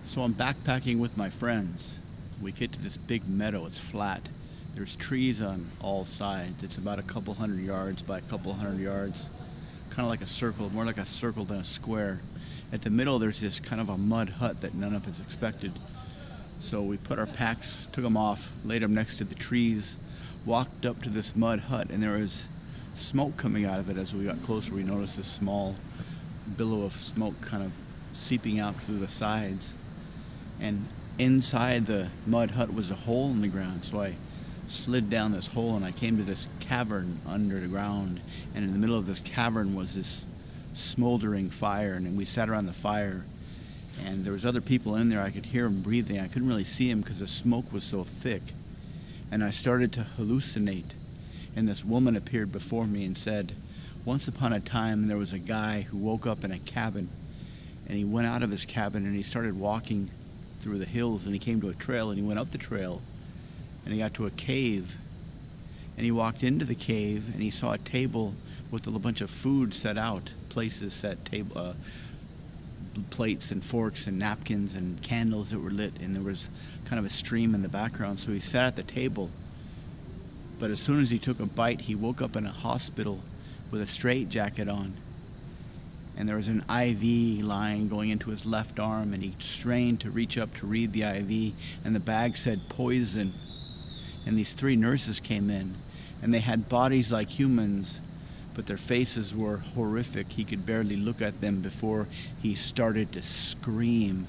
So I'm backpacking with my friends. We get to this big meadow. It's flat. There's trees on all sides. It's about a couple hundred yards by a couple hundred yards. Kind of like a circle, more like a circle than a square. At the middle, there's this kind of a mud hut that none of us expected. So we put our packs, took them off, laid them next to the trees, walked up to this mud hut, and there was smoke coming out of it. As we got closer, we noticed this small billow of smoke kind of seeping out through the sides. And inside the mud hut was a hole in the ground, so I slid down this hole and I came to this cavern under the ground, and in the middle of this cavern was this smoldering fire, and we sat around the fire, and there was other people in there. I could hear them breathing. I couldn't really see them because the smoke was so thick, and I started to hallucinate, and this woman appeared before me and said, once upon a time there was a guy who woke up in a cabin, and he went out of his cabin and he started walking through the hills, and he came to a trail, and he went up the trail, and he got to a cave, and he walked into the cave, and he saw a table with a bunch of food set out, places set, table, plates and forks and napkins and candles that were lit, and there was kind of a stream in the background. So he sat at the table, but as soon as he took a bite, he woke up in a hospital with a straitjacket on, and there was an IV line going into his left arm, and he strained to reach up to read the IV, and the bag said poison. And these three nurses came in, and they had bodies like humans, but their faces were horrific. He could barely look at them before he started to scream.